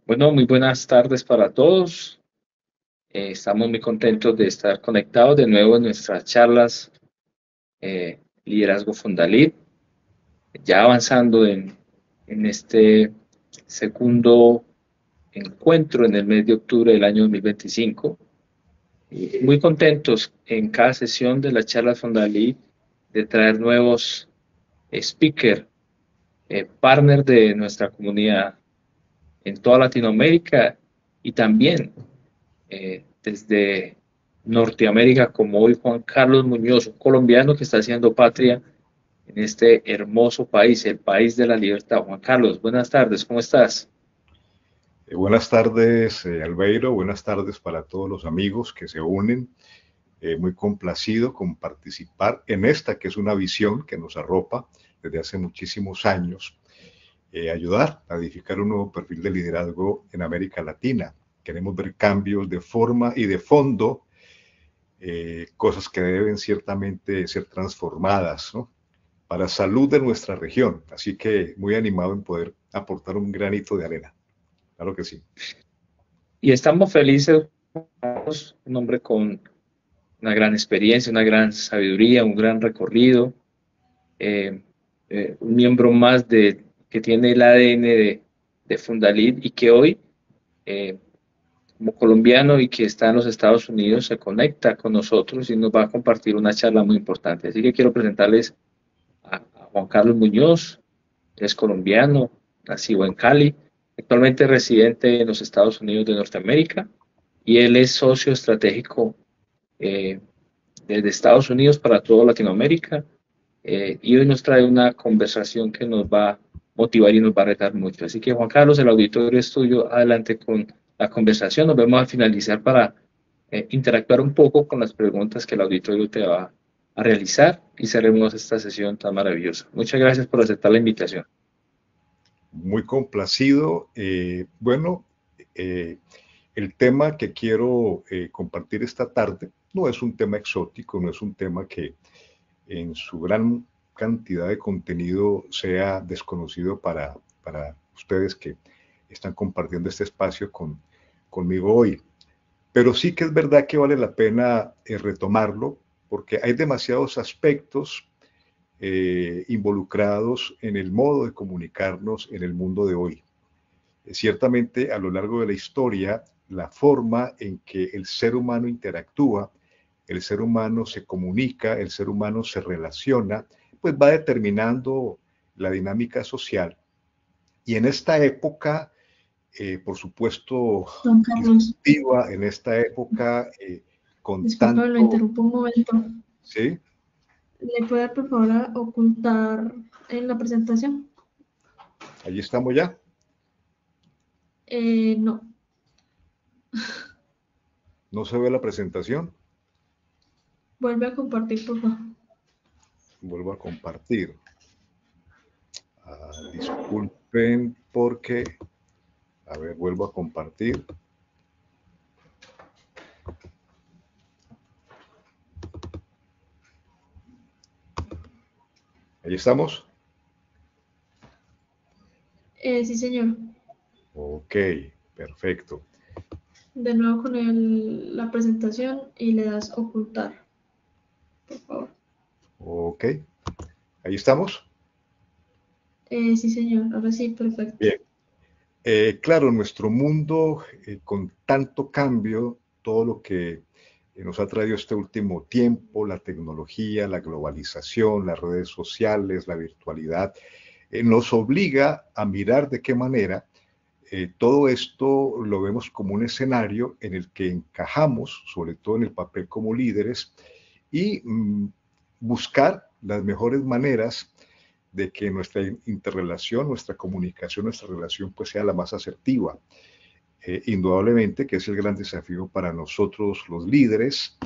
Bueno, muy buenas tardes para todos. Estamos muy contentos de estar conectados de nuevo en nuestras charlas Liderazgo Fundalid, ya avanzando en este segundo encuentro en el mes de octubre del año 2025. Muy contentos en cada sesión de las charlas Fundalid de traer nuevos speakers, partners de nuestra comunidad en toda Latinoamérica y también desde Norteamérica, como hoy Juan Carlos Muñoz, un colombiano que está haciendo patria en este hermoso país, el país de la libertad. Juan Carlos, buenas tardes, ¿cómo estás? Buenas tardes, Albeiro. Buenas tardes para todos los amigos que se unen. Muy complacido con participar en esta que es una visión que nos arropa desde hace muchísimos años. Ayudar a edificar un nuevo perfil de liderazgo en América Latina. Queremos ver cambios de forma y de fondo, cosas que deben ciertamente ser transformadas, ¿no? Para salud de nuestra región. Así que muy animado en poder aportar un granito de arena. Claro que sí. Y estamos felices, un hombre con una gran experiencia, una gran sabiduría, un gran recorrido, eh, un miembro más que tiene el ADN de Fundalid y que hoy eh, como colombiano y que está en los Estados Unidos, se conecta con nosotros y nos va a compartir una charla muy importante. Así que quiero presentarles a Juan Carlos Muñoz, es colombiano, nacido en Cali, actualmente residente en los Estados Unidos de Norteamérica y él es socio estratégico eh, desde Estados Unidos para toda Latinoamérica y hoy nos trae una conversación que nos va a motivar y nos va a retar mucho. Así que Juan Carlos, el auditorio es tuyo, adelante con la conversación. Nos vemos al finalizar para interactuar un poco con las preguntas que el auditorio te va a realizar y cerremos esta sesión tan maravillosa. Muchas gracias por aceptar la invitación. Muy complacido. Eh, el tema que quiero compartir esta tarde no es un tema exótico, no es un tema que en su gran cantidad de contenido sea desconocido para ustedes que están compartiendo este espacio conmigo hoy. Pero sí que es verdad que vale la pena retomarlo porque hay demasiados aspectos involucrados en el modo de comunicarnos en el mundo de hoy. Ciertamente, a lo largo de la historia, la forma en que el ser humano interactúa, el ser humano se comunica, el ser humano se relaciona, pues va determinando la dinámica social. Y en esta época, por supuesto, Don Carlos, disruptiva, en esta época con disculpa, lo tanto, interrumpo un momento. ¿sí? ¿Le puede por favor ocultar en la presentación? Allí estamos ya. No. ¿No se ve la presentación? Vuelve a compartir, por favor. Vuelvo a compartir. Disculpen porque, a ver, vuelvo a compartir. Ahí estamos. Sí, señor. Ok, perfecto. De nuevo con la presentación y le das ocultar, por favor. Ok, ahí estamos. Sí, señor. Ahora sí, perfecto. Bien. Claro, nuestro mundo con tanto cambio, todo lo que nos ha traído este último tiempo, la tecnología, la globalización, las redes sociales, la virtualidad, nos obliga a mirar de qué manera todo esto lo vemos como un escenario en el que encajamos, sobre todo en el papel como líderes, y buscar las mejores maneras de que nuestra interrelación, nuestra comunicación, nuestra relación pues sea la más asertiva. Indudablemente que es el gran desafío para nosotros los líderes.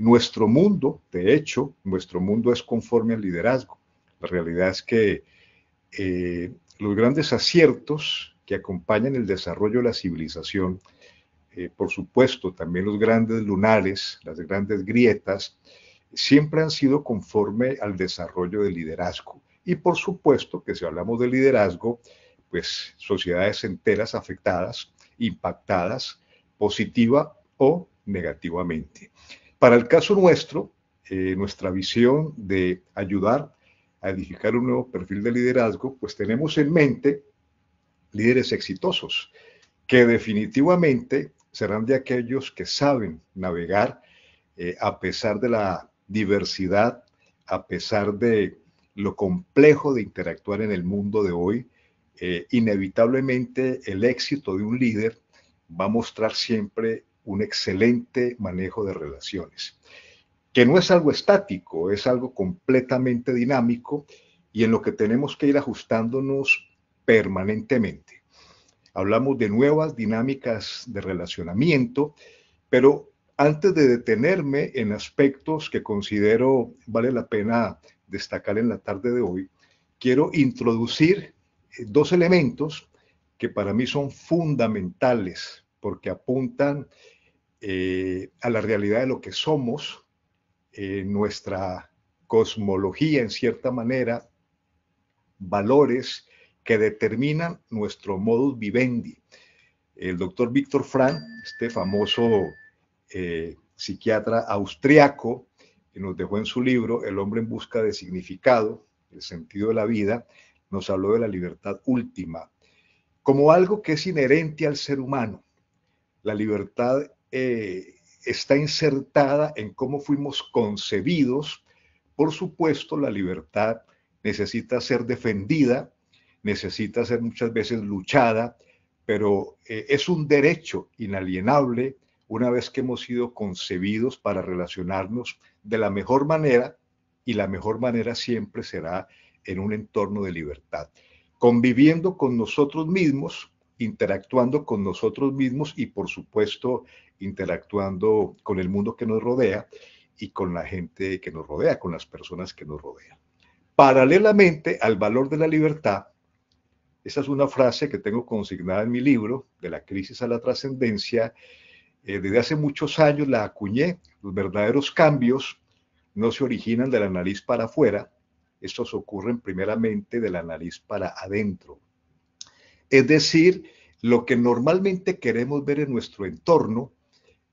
Nuestro mundo, de hecho, nuestro mundo es conforme al liderazgo. La realidad es que los grandes aciertos que acompañan el desarrollo de la civilización, por supuesto, también los grandes lunares, las grandes grietas, siempre han sido conforme al desarrollo del liderazgo. Y por supuesto que si hablamos de liderazgo, pues sociedades enteras afectadas, impactadas, positiva o negativamente. Para el caso nuestro, nuestra visión de ayudar a edificar un nuevo perfil de liderazgo, pues tenemos en mente líderes exitosos, que definitivamente serán de aquellos que saben navegar a pesar de la diversidad, a pesar de lo complejo de interactuar en el mundo de hoy. Inevitablemente el éxito de un líder va a mostrar siempre un excelente manejo de relaciones, que no es algo estático, es algo completamente dinámico y en lo que tenemos que ir ajustándonos permanentemente. Hablamos de nuevas dinámicas de relacionamiento, pero antes de detenerme en aspectos que considero vale la pena destacar en la tarde de hoy, quiero introducir dos elementos que para mí son fundamentales porque apuntan a la realidad de lo que somos, nuestra cosmología en cierta manera, valores que determinan nuestro modus vivendi. El doctor Víctor Frank, este famoso psiquiatra austriaco, que nos dejó en su libro El hombre en busca de significado, el sentido de la vida, nos habló de la libertad última, como algo que es inherente al ser humano. La libertad está insertada en cómo fuimos concebidos. Por supuesto, la libertad necesita ser defendida, necesita ser muchas veces luchada, pero es un derecho inalienable una vez que hemos sido concebidos para relacionarnos de la mejor manera, y la mejor manera siempre será en un entorno de libertad, conviviendo con nosotros mismos, interactuando con nosotros mismos y por supuesto interactuando con el mundo que nos rodea y con la gente que nos rodea, con las personas que nos rodean. Paralelamente al valor de la libertad, esa es una frase que tengo consignada en mi libro, De la crisis a la trascendencia. Desde hace muchos años la acuñé. Los verdaderos cambios no se originan de la nariz para afuera, estos ocurren primeramente de la nariz para adentro. Es decir, lo que normalmente queremos ver en nuestro entorno,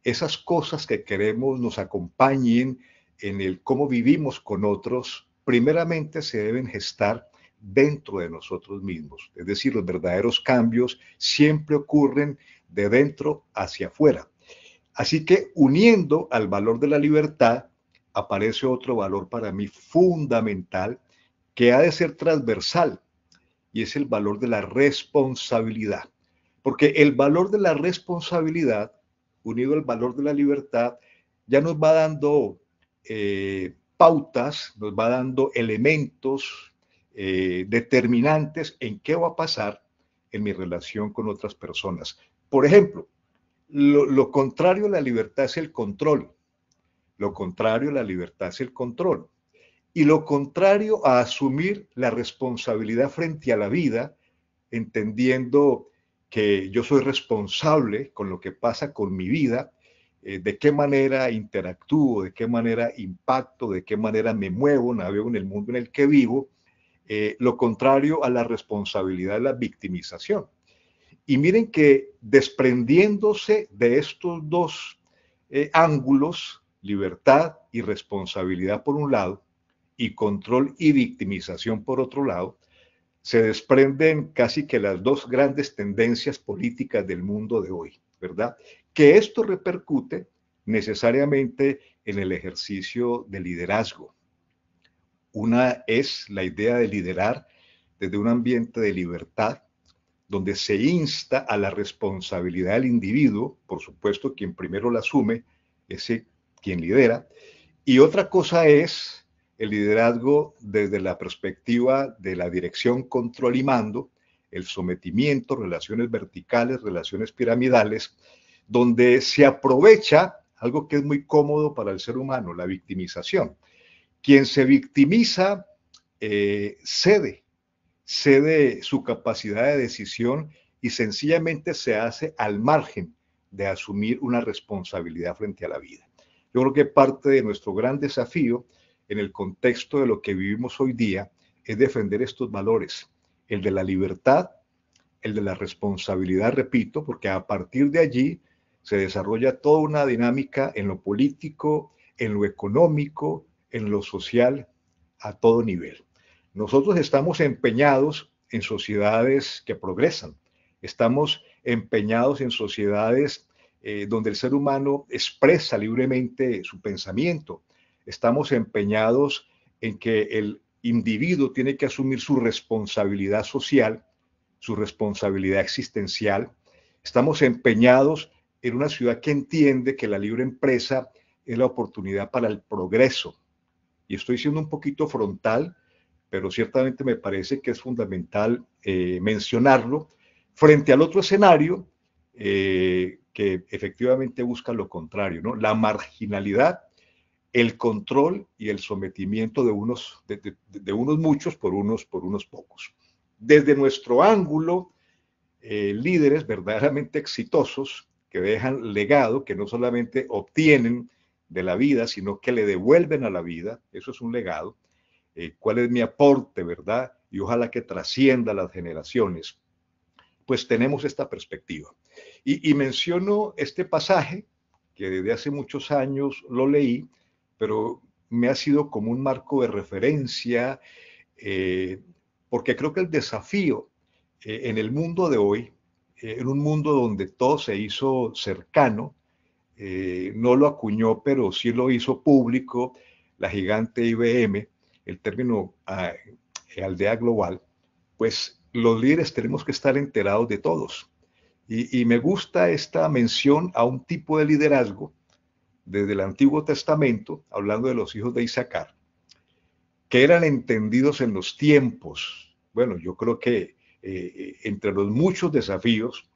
esas cosas que queremos nos acompañen en el cómo vivimos con otros, primeramente se deben gestar dentro de nosotros mismos. Es decir, los verdaderos cambios siempre ocurren de dentro hacia afuera. Así que uniendo al valor de la libertad, aparece otro valor para mí fundamental que ha de ser transversal, y es el valor de la responsabilidad. Porque el valor de la responsabilidad, unido al valor de la libertad, ya nos va dando pautas, nos va dando elementos determinantes en qué va a pasar en mi relación con otras personas. Por ejemplo, lo contrario a la libertad es el control. Lo contrario a la libertad es el control. Y lo contrario a asumir la responsabilidad frente a la vida, entendiendo que yo soy responsable con lo que pasa con mi vida, de qué manera interactúo, de qué manera impacto, de qué manera me muevo, navego en el mundo en el que vivo. Lo contrario a la responsabilidad es la victimización. Y miren que desprendiéndose de estos dos ángulos, libertad y responsabilidad por un lado, y control y victimización por otro lado, se desprenden casi que las dos grandes tendencias políticas del mundo de hoy, ¿verdad? Que esto repercute necesariamente en el ejercicio de liderazgo. Una es la idea de liderar desde un ambiente de libertad, donde se insta a la responsabilidad del individuo, por supuesto, quien primero la asume es quien lidera, y otra cosa es el liderazgo desde la perspectiva de la dirección, control y mando, el sometimiento, relaciones verticales, relaciones piramidales, donde se aprovecha algo que es muy cómodo para el ser humano, la victimización. Quien se victimiza cede su capacidad de decisión y sencillamente se hace al margen de asumir una responsabilidad frente a la vida. Yo creo que parte de nuestro gran desafío en el contexto de lo que vivimos hoy día es defender estos valores, el de la libertad el de la responsabilidad, repito, porque a partir de allí se desarrolla toda una dinámica en lo político, en lo económico, en lo social, a todo nivel. Nosotros estamos empeñados en sociedades que progresan, estamos empeñados en sociedades donde el ser humano expresa libremente su pensamiento, estamos empeñados en que el individuo tiene que asumir su responsabilidad social, su responsabilidad existencial. Estamos empeñados en una ciudad que entiende que la libre empresa es la oportunidad para el progreso. Y estoy siendo un poquito frontal, pero ciertamente me parece que es fundamental mencionarlo frente al otro escenario que efectivamente busca lo contrario, ¿no? La marginalidad, el control y el sometimiento de unos muchos por unos pocos. Desde nuestro ángulo, líderes verdaderamente exitosos que dejan legado, que no solamente obtienen de la vida, sino que le devuelven a la vida, eso es un legado. ¿Cuál es mi aporte, verdad? Y ojalá que trascienda las generaciones. Pues tenemos esta perspectiva. Y menciono este pasaje, que desde hace muchos años lo leí, pero me ha sido como un marco de referencia, porque creo que el desafío en el mundo de hoy, en un mundo donde todo se hizo cercano, no lo acuñó, pero sí lo hizo público la gigante IBM, el término aldea global, pues los líderes tenemos que estar enterados de todos. Y me gusta esta mención a un tipo de liderazgo desde el Antiguo Testamento, hablando de los hijos de Isaacar, que eran entendidos en los tiempos. Bueno, yo creo que entre los muchos desafíos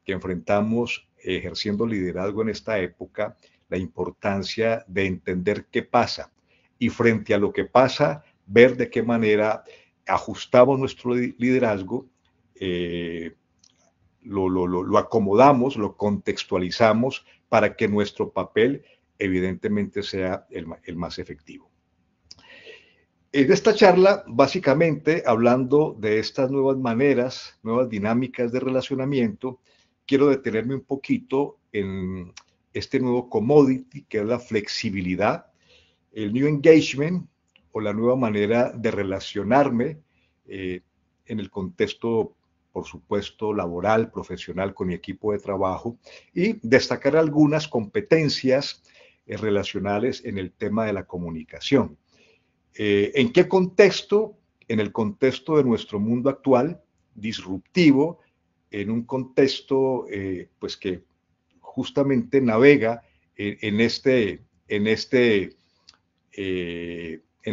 que enfrentamos ejerciendo liderazgo en esta época, la importancia de entender qué pasa y frente a lo que pasa, ver de qué manera ajustamos nuestro liderazgo, lo acomodamos, lo contextualizamos para que nuestro papel evidentemente sea el más efectivo. En esta charla, básicamente, hablando de estas nuevas maneras, nuevas dinámicas de relacionamiento, quiero detenerme un poquito en este nuevo commodity que es la flexibilidad, el new engagement o la nueva manera de relacionarme en el contexto, por supuesto, laboral, profesional, con mi equipo de trabajo y destacar algunas competencias relacionales en el tema de la comunicación. ¿En qué contexto? En el contexto de nuestro mundo actual, disruptivo, en un contexto pues que justamente navega en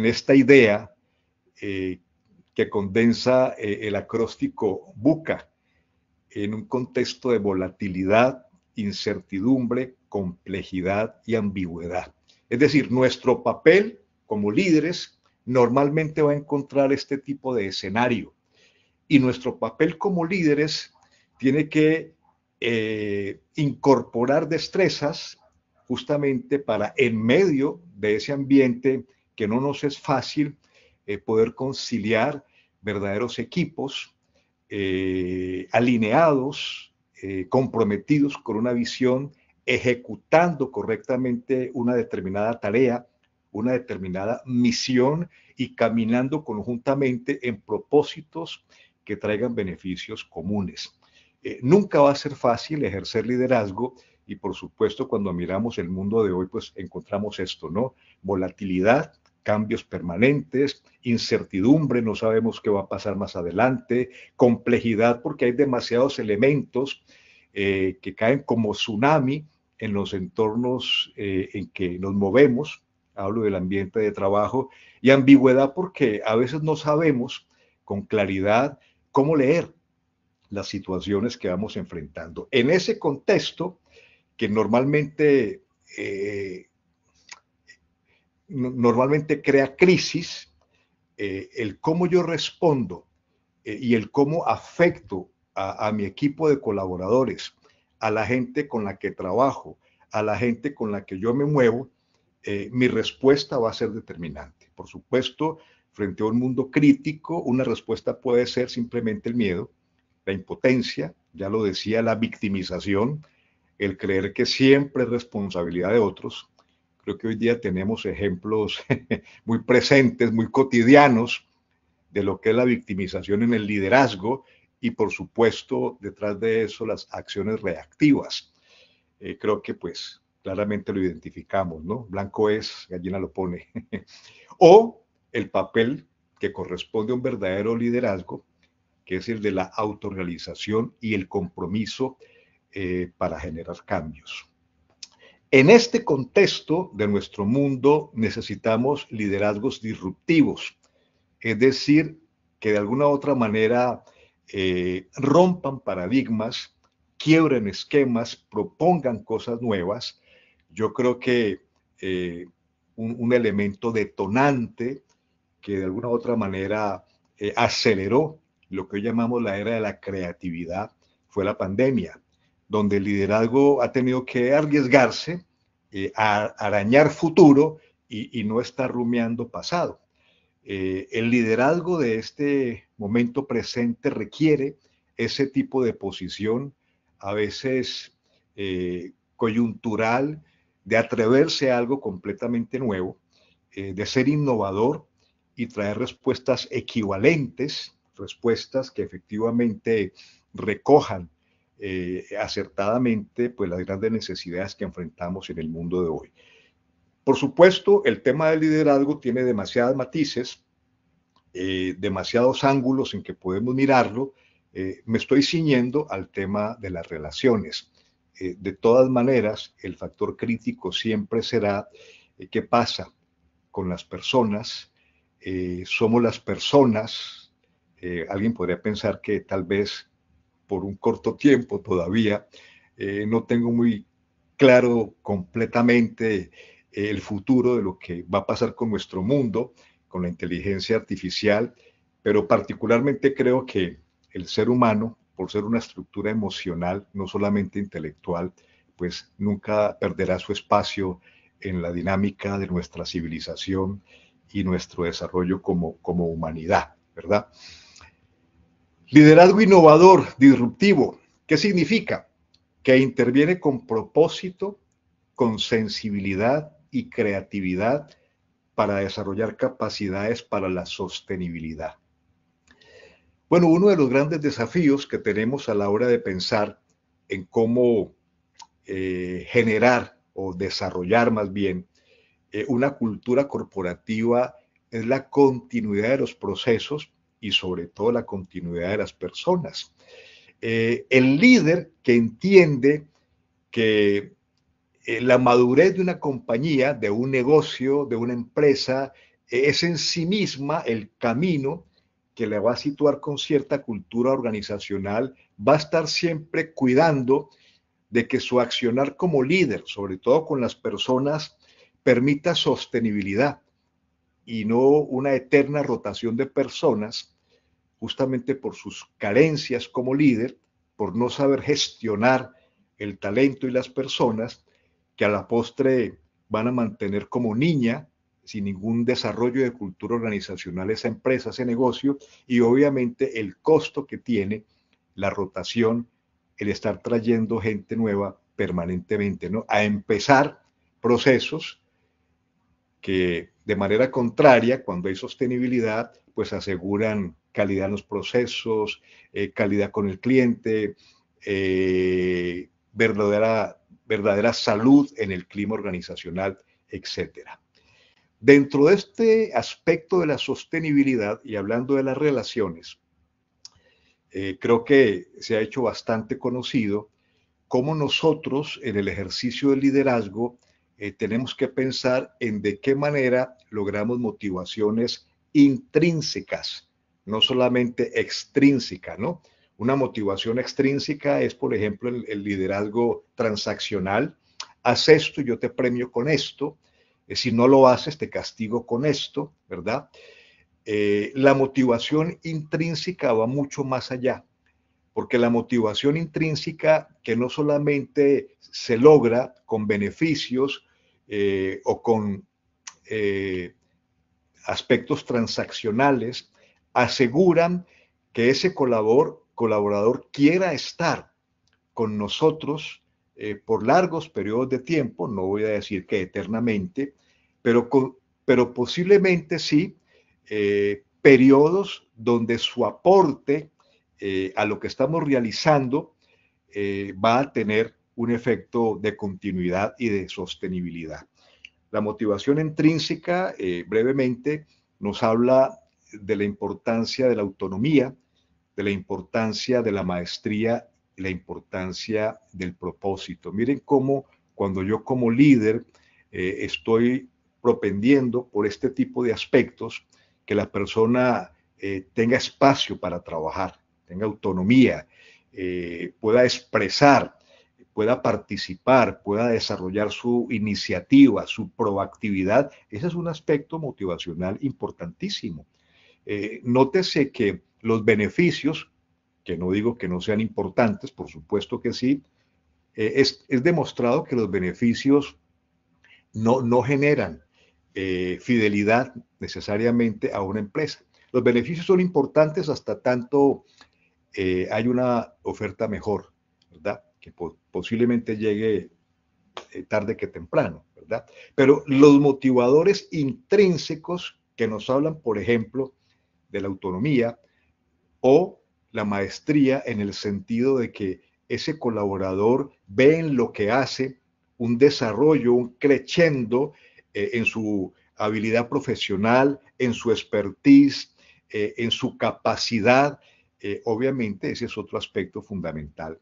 esta idea que condensa el acróstico VUCA, en un contexto de volatilidad, incertidumbre, complejidad y ambigüedad. Es decir, nuestro papel como líderes normalmente va a encontrar este tipo de escenario y nuestro papel como líderes tiene que incorporar destrezas justamente para en medio de ese ambiente que no nos es fácil poder conciliar verdaderos equipos alineados, comprometidos con una visión, ejecutando correctamente una determinada tarea, una determinada misión y caminando conjuntamente en propósitos que traigan beneficios comunes. Nunca va a ser fácil ejercer liderazgo y por supuesto cuando miramos el mundo de hoy pues encontramos esto, ¿no? Volatilidad, cambios permanentes, incertidumbre, no sabemos qué va a pasar más adelante, complejidad porque hay demasiados elementos que caen como tsunami en los entornos en que nos movemos, hablo del ambiente de trabajo, y ambigüedad porque a veces no sabemos con claridad cómo leer las situaciones que vamos enfrentando. En ese contexto que normalmente crea crisis, el cómo yo respondo y el cómo afecto a mi equipo de colaboradores, a la gente con la que trabajo, a la gente con la que yo me muevo, mi respuesta va a ser determinante. Por supuesto, frente a un mundo crítico, una respuesta puede ser simplemente el miedo, la impotencia, ya lo decía, la victimización, el creer que siempre es responsabilidad de otros. Creo que hoy día tenemos ejemplos muy presentes, muy cotidianos de lo que es la victimización en el liderazgo y por supuesto detrás de eso las acciones reactivas. Creo que pues claramente lo identificamos, ¿no? Blanco es, gallina lo pone. O el papel que corresponde a un verdadero liderazgo, que es el de la autorrealización y el compromiso para generar cambios. En este contexto de nuestro mundo necesitamos liderazgos disruptivos, es decir, que de alguna u otra manera rompan paradigmas, quiebren esquemas, propongan cosas nuevas. Yo creo que un elemento detonante que de alguna u otra manera aceleró lo que hoy llamamos la era de la creatividad fue la pandemia, donde el liderazgo ha tenido que arriesgarse, a arañar futuro y no estar rumiando pasado. El liderazgo de este momento presente requiere ese tipo de posición, a veces coyuntural, de atreverse a algo completamente nuevo, de ser innovador y traer respuestas equivalentes, respuestas que efectivamente recojan acertadamente pues, las grandes necesidades que enfrentamos en el mundo de hoy. Por supuesto, el tema del liderazgo tiene demasiados matices, demasiados ángulos en que podemos mirarlo. Me estoy ciñendo al tema de las relaciones. De todas maneras, el factor crítico siempre será qué pasa con las personas. Somos las personas. Alguien podría pensar que tal vez por un corto tiempo todavía no tengo muy claro completamente el futuro de lo que va a pasar con nuestro mundo, con la inteligencia artificial, pero particularmente creo que el ser humano, por ser una estructura emocional, no solamente intelectual, pues nunca perderá su espacio en la dinámica de nuestra civilización y nuestro desarrollo como humanidad, ¿verdad? Liderazgo innovador, disruptivo. ¿Qué significa? Que interviene con propósito, con sensibilidad y creatividad para desarrollar capacidades para la sostenibilidad. Bueno, uno de los grandes desafíos que tenemos a la hora de pensar en cómo generar o desarrollar más bien una cultura corporativa es la continuidad de los procesos y sobre todo la continuidad de las personas. El líder que entiende que la madurez de una compañía, de un negocio, de una empresa, es en sí misma el camino que le va a situar con cierta cultura organizacional, va a estar siempre cuidando de que su accionar como líder, sobre todo con las personas, permita sostenibilidad y no una eterna rotación de personas, justamente por sus carencias como líder, por no saber gestionar el talento y las personas, que a la postre van a mantener como niña, sin ningún desarrollo de cultura organizacional, esa empresa, ese negocio, y obviamente el costo que tiene la rotación, el estar trayendo gente nueva permanentemente, ¿no? A empezar procesos que de manera contraria, cuando hay sostenibilidad, pues aseguran calidad en los procesos, calidad con el cliente, verdadera salud en el clima organizacional, etcétera. Dentro de este aspecto de la sostenibilidad y hablando de las relaciones, creo que se ha hecho bastante conocido cómo nosotros en el ejercicio del liderazgo tenemos que pensar en de qué manera logramos motivaciones intrínsecas, no solamente extrínsecas, ¿no? Una motivación extrínseca es, por ejemplo, el liderazgo transaccional. Haz esto y yo te premio con esto. Si no lo haces, te castigo con esto, ¿verdad? La motivación intrínseca va mucho más allá, porque la motivación intrínseca que no solamente se logra con beneficios o con aspectos transaccionales, aseguran que ese colaborador colaborador quiera estar con nosotros por largos periodos de tiempo, no voy a decir que eternamente, pero, pero posiblemente sí, periodos donde su aporte a lo que estamos realizando va a tener un efecto de continuidad y de sostenibilidad. La motivación intrínseca, brevemente, nos habla de la importancia de la autonomía, de la importancia de la maestría y la importancia del propósito. Miren cómo cuando yo como líder estoy propendiendo por este tipo de aspectos, que la persona tenga espacio para trabajar, tenga autonomía, pueda expresar, pueda participar, pueda desarrollar su iniciativa, su proactividad. Ese es un aspecto motivacional importantísimo. Nótese que los beneficios, que no digo que no sean importantes, por supuesto que sí, es demostrado que los beneficios no generan fidelidad necesariamente a una empresa. Los beneficios son importantes hasta tanto hay una oferta mejor, ¿verdad? Que posiblemente llegue tarde que temprano, ¿verdad? Pero los motivadores intrínsecos que nos hablan, por ejemplo, de la autonomía o la maestría en el sentido de que ese colaborador ve en lo que hace un desarrollo, un crescendo en su habilidad profesional, en su expertise, en su capacidad. Obviamente ese es otro aspecto fundamental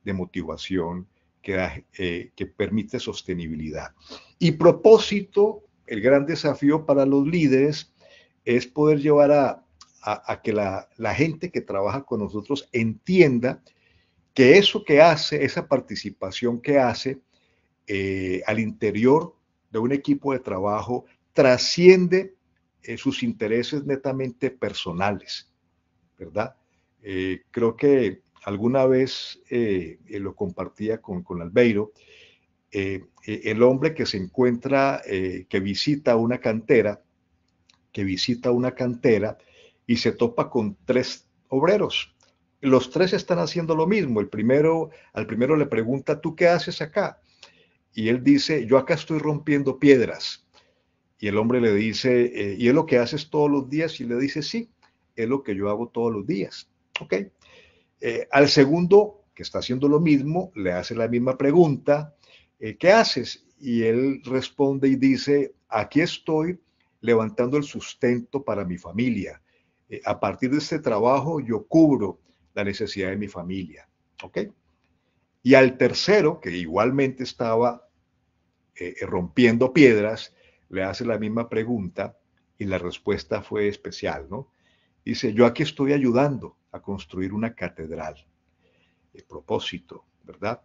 de motivación que permite sostenibilidad. Y propósito, el gran desafío para los líderes es poder llevar a que la gente que trabaja con nosotros entienda que eso que hace, esa participación que hace al interior de un equipo de trabajo trasciende sus intereses netamente personales, ¿verdad? Creo que alguna vez lo compartía con Albeiro, el hombre que se encuentra, que visita una cantera y se topa con 3 obreros. Los 3 están haciendo lo mismo. Al primero le pregunta, ¿tú qué haces acá? Y él dice, yo acá estoy rompiendo piedras. Y el hombre le dice, ¿y es lo que haces todos los días? Y le dice, sí, es lo que yo hago todos los días. ¿Ok? Al segundo, que está haciendo lo mismo, le hace la misma pregunta, ¿qué haces? Y él responde y dice, aquí estoy levantando el sustento para mi familia. A partir de este trabajo yo cubro la necesidad de mi familia. ¿Ok? Y al tercero, que igualmente estaba rompiendo piedras, le hace la misma pregunta y la respuesta fue especial, ¿no? Dice, yo aquí estoy ayudando a construir una catedral. El propósito, ¿verdad?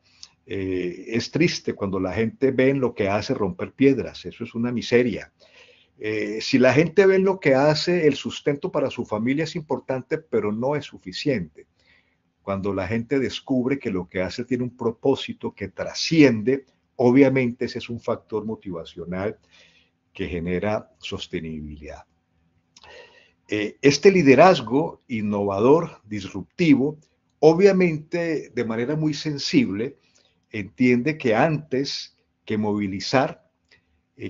Es triste cuando la gente ve en lo que hace romper piedras, eso es una miseria. Si la gente ve en lo que hace, el sustento para su familia es importante, pero no es suficiente. Cuando la gente descubre que lo que hace tiene un propósito que trasciende, obviamente ese es un factor motivacional que genera sostenibilidad. Este liderazgo innovador, disruptivo, obviamente de manera muy sensible, entiende que antes que movilizar,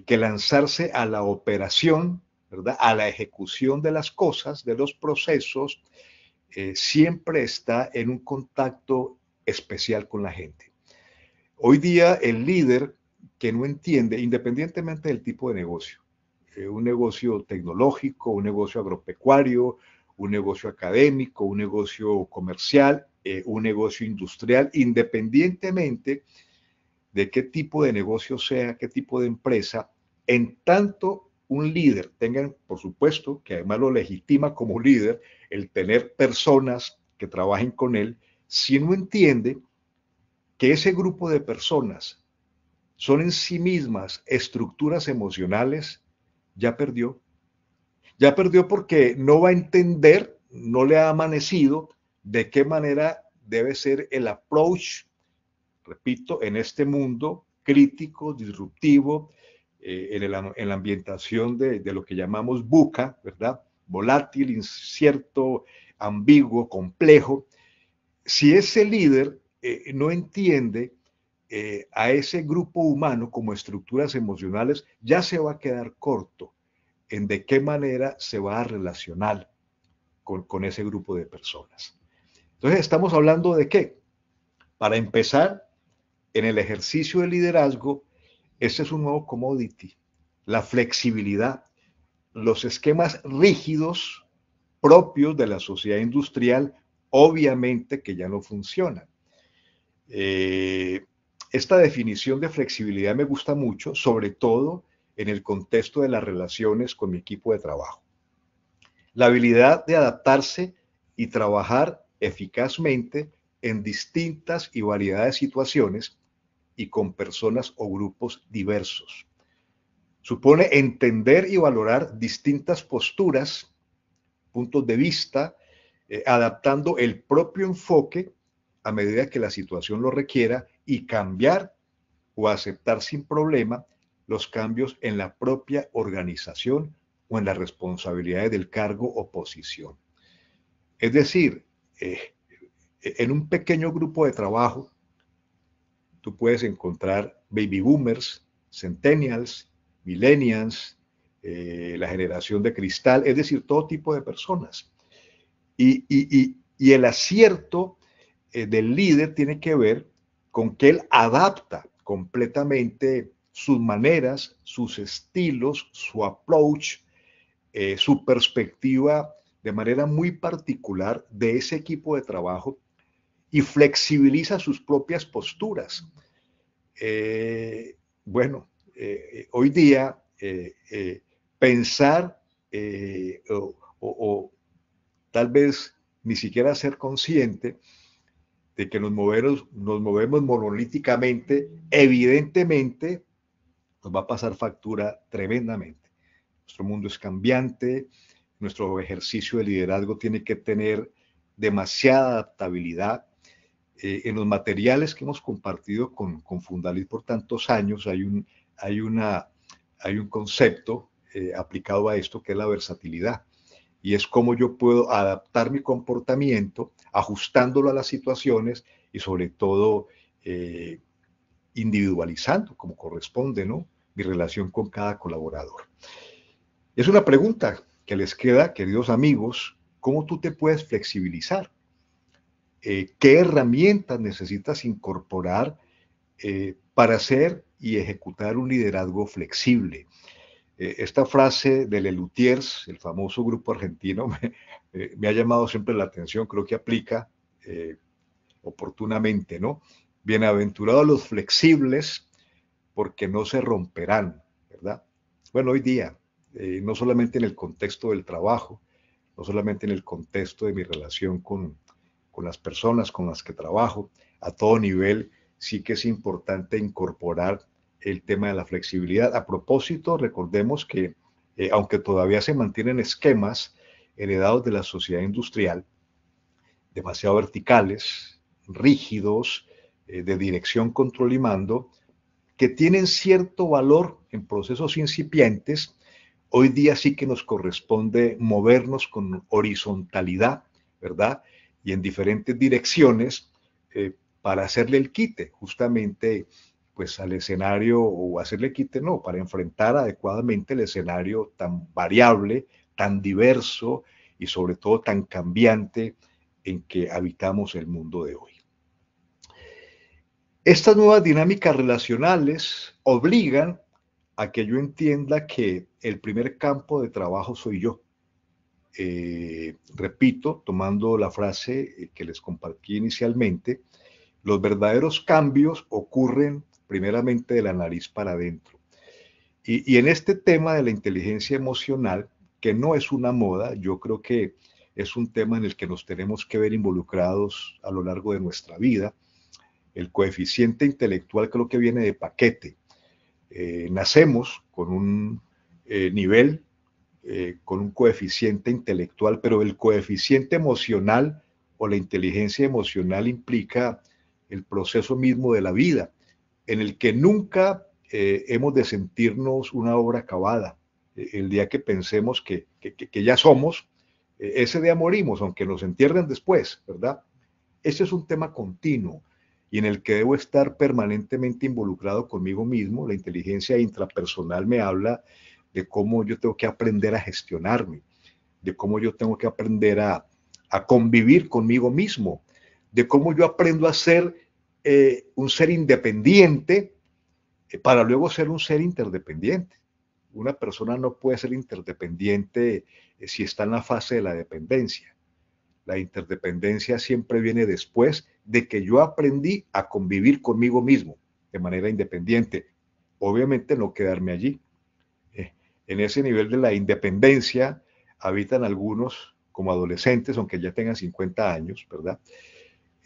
que lanzarse a la operación, ¿verdad? A la ejecución de las cosas, de los procesos, siempre está en un contacto especial con la gente. Hoy día el líder que no entiende, independientemente del tipo de negocio, un negocio tecnológico, un negocio agropecuario, un negocio académico, un negocio comercial, un negocio industrial, independientemente de qué tipo de negocio sea, qué tipo de empresa, en tanto un líder tenga, por supuesto, que además lo legitima como líder, el tener personas que trabajen con él, si no entiende que ese grupo de personas son en sí mismas estructuras emocionales, ya perdió. Ya perdió porque no va a entender, no le ha amanecido de qué manera debe ser el approach, repito, en este mundo crítico, disruptivo, en la ambientación de lo que llamamos VUCA, ¿verdad? Volátil, incierto, ambiguo, complejo. si ese líder no entiende a ese grupo humano como estructuras emocionales, ya se va a quedar corto en de qué manera se va a relacionar con ese grupo de personas. Entonces, estamos hablando de qué. Para empezar, en el ejercicio de liderazgo, este es un nuevo commodity, la flexibilidad, los esquemas rígidos propios de la sociedad industrial, obviamente que ya no funcionan. Esta definición de flexibilidad me gusta mucho, sobre todo en el contexto de las relaciones con mi equipo de trabajo. La habilidad de adaptarse y trabajar eficazmente en distintas y variedad de situaciones y con personas o grupos diversos. Supone entender y valorar distintas posturas, puntos de vista, adaptando el propio enfoque a medida que la situación lo requiera y cambiar o aceptar sin problema los cambios en la propia organización o en las responsabilidades del cargo o posición. Es decir, en un pequeño grupo de trabajo, tú puedes encontrar baby boomers, centennials, millennials, la generación de cristal, es decir, todo tipo de personas. Y el acierto del líder tiene que ver con que él adapta completamente sus maneras, sus estilos, su approach, su perspectiva de manera muy particular de ese equipo de trabajo y flexibiliza sus propias posturas. Bueno, hoy día pensar o tal vez ni siquiera ser consciente de que nos movemos monolíticamente, evidentemente nos va a pasar factura tremendamente. Nuestro mundo es cambiante, nuestro ejercicio de liderazgo tiene que tener demasiada adaptabilidad. En los materiales que hemos compartido con Fundalit por tantos años hay un concepto aplicado a esto que es la versatilidad. Y es cómo yo puedo adaptar mi comportamiento, ajustándolo a las situaciones y sobre todo individualizando como corresponde, ¿no? Mi relación con cada colaborador. Es una pregunta que les queda, queridos amigos, ¿cómo tú te puedes flexibilizar? ¿Qué herramientas necesitas incorporar para hacer y ejecutar un liderazgo flexible? Esta frase de Lelutiers, el famoso grupo argentino, me ha llamado siempre la atención, creo que aplica oportunamente, ¿no? Bienaventurados los flexibles, porque no se romperán, ¿verdad? Bueno, hoy día, no solamente en el contexto del trabajo, no solamente en el contexto de mi relación con las personas con las que trabajo, a todo nivel, sí que es importante incorporar el tema de la flexibilidad. A propósito, recordemos que aunque todavía se mantienen esquemas heredados de la sociedad industrial, demasiado verticales, rígidos, de dirección, control y mando, que tienen cierto valor en procesos incipientes, hoy día sí que nos corresponde movernos con horizontalidad, ¿verdad? Y en diferentes direcciones para hacerle el quite, justamente pues al escenario, o hacerle quite, no, para enfrentar adecuadamente el escenario tan variable, tan diverso y sobre todo tan cambiante en que habitamos el mundo de hoy. Estas nuevas dinámicas relacionales obligan a que yo entienda que el primer campo de trabajo soy yo. Repito, tomando la frase que les compartí inicialmente, los verdaderos cambios ocurren primeramente de la nariz para adentro. Y en este tema de la inteligencia emocional, que no es una moda, yo creo que es un tema en el que nos tenemos que ver involucrados a lo largo de nuestra vida. El coeficiente intelectual creo que viene de paquete. Nacemos con un nivel, con un coeficiente intelectual, pero el coeficiente emocional o la inteligencia emocional implica el proceso mismo de la vida, en el que nunca hemos de sentirnos una obra acabada. El día que pensemos que ya somos, ese día morimos, aunque nos entierren después, ¿verdad? Ese es un tema continuo y en el que debo estar permanentemente involucrado conmigo mismo. La inteligencia intrapersonal me habla de cómo yo tengo que aprender a gestionarme, de cómo yo tengo que aprender a convivir conmigo mismo, de cómo yo aprendo a ser un ser independiente para luego ser un ser interdependiente. Una persona no puede ser interdependiente si está en la fase de la dependencia. La interdependencia siempre viene después de que yo aprendí a convivir conmigo mismo de manera independiente. Obviamente no quedarme allí. En ese nivel de la independencia habitan algunos como adolescentes, aunque ya tengan 50 años, ¿verdad?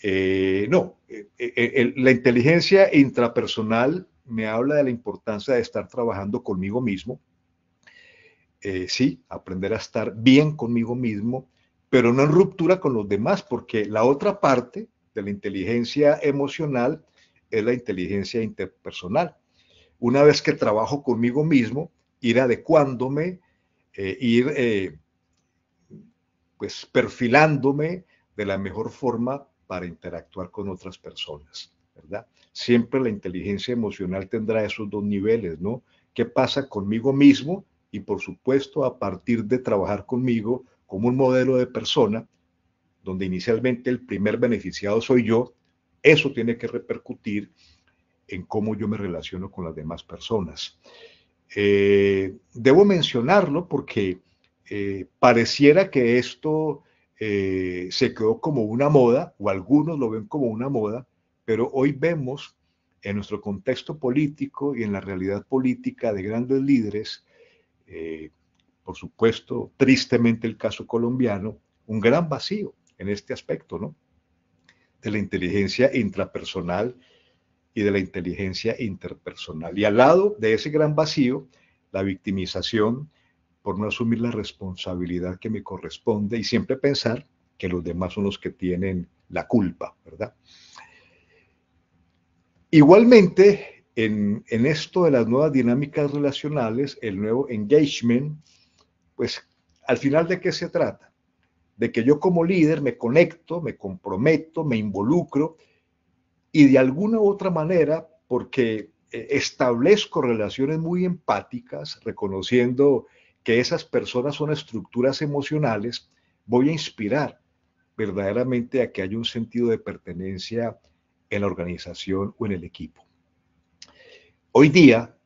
La inteligencia intrapersonal me habla de la importancia de estar trabajando conmigo mismo. Sí, aprender a estar bien conmigo mismo, pero no en ruptura con los demás, porque la otra parte de la inteligencia emocional es la inteligencia interpersonal. Una vez que trabajo conmigo mismo, ir adecuándome, pues perfilándome de la mejor forma para interactuar con otras personas, ¿verdad? Siempre la inteligencia emocional tendrá esos dos niveles, ¿no? ¿Qué pasa conmigo mismo? Y por supuesto, a partir de trabajar conmigo como un modelo de persona, donde inicialmente el primer beneficiado soy yo, eso tiene que repercutir en cómo yo me relaciono con las demás personas. Debo mencionarlo porque pareciera que esto se quedó como una moda, o algunos lo ven como una moda, pero hoy vemos en nuestro contexto político y en la realidad política de grandes líderes, por supuesto, tristemente el caso colombiano, un gran vacío en este aspecto, ¿no? De la inteligencia intrapersonal y de la inteligencia interpersonal. Y al lado de ese gran vacío, la victimización por no asumir la responsabilidad que me corresponde y siempre pensar que los demás son los que tienen la culpa, ¿verdad? Igualmente, en esto de las nuevas dinámicas relacionales, el nuevo engagement, pues al final ¿de qué se trata? De que yo como líder me conecto, me comprometo, me involucro y de alguna u otra manera, porque establezco relaciones muy empáticas, reconociendo que esas personas son estructuras emocionales, voy a inspirar verdaderamente a que haya un sentido de pertenencia en la organización o en el equipo. Hoy día,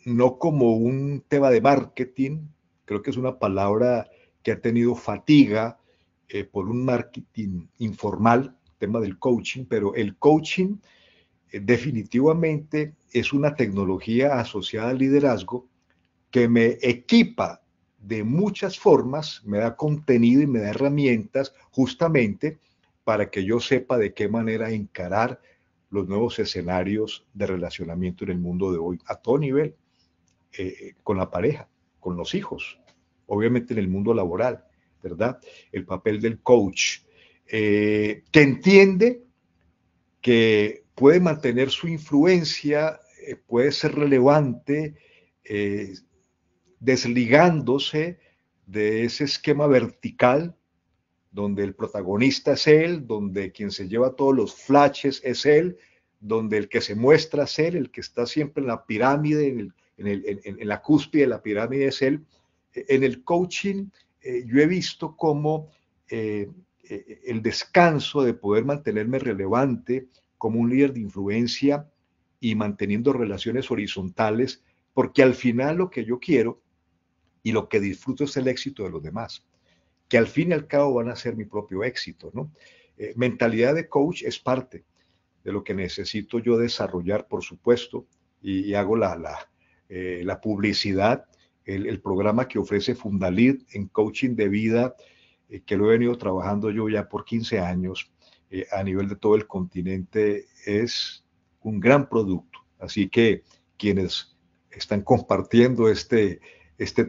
no como un tema de marketing, creo que es una palabra que ha tenido fatiga por un marketing informal, tema del coaching, pero el coaching definitivamente es una tecnología asociada al liderazgo que me equipa de muchas formas, me da contenido y me da herramientas justamente para que yo sepa de qué manera encarar los nuevos escenarios de relacionamiento en el mundo de hoy, a todo nivel, con la pareja, con los hijos, obviamente en el mundo laboral, ¿verdad? El papel del coach, que entiende que puede mantener su influencia, puede ser relevante, desligándose de ese esquema vertical donde el protagonista es él, donde quien se lleva todos los flashes es él, donde el que se muestra es él, el que está siempre en la pirámide, en la cúspide de la pirámide es él. En el coaching yo he visto cómo el descanso de poder mantenerme relevante como un líder de influencia y manteniendo relaciones horizontales, porque al final lo que yo quiero y lo que disfruto es el éxito de los demás, que al fin y al cabo van a ser mi propio éxito, ¿no? Mentalidad de coach es parte de lo que necesito yo desarrollar, por supuesto, y hago la publicidad, el programa que ofrece Fundalid en coaching de vida, que lo he venido trabajando yo ya por 15 años a nivel de todo el continente, es un gran producto. Así que quienes están compartiendo este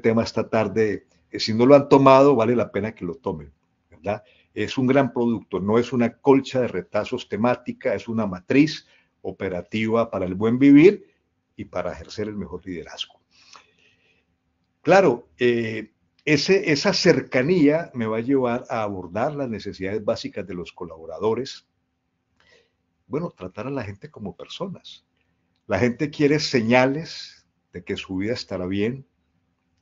tema esta tarde, si no lo han tomado, vale la pena que lo tomen, ¿verdad? Es un gran producto, no es una colcha de retazos temática, es una matriz operativa para el buen vivir y para ejercer el mejor liderazgo. Claro, Esa cercanía me va a llevar a abordar las necesidades básicas de los colaboradores. Bueno, tratar a la gente como personas. La gente quiere señales de que su vida estará bien,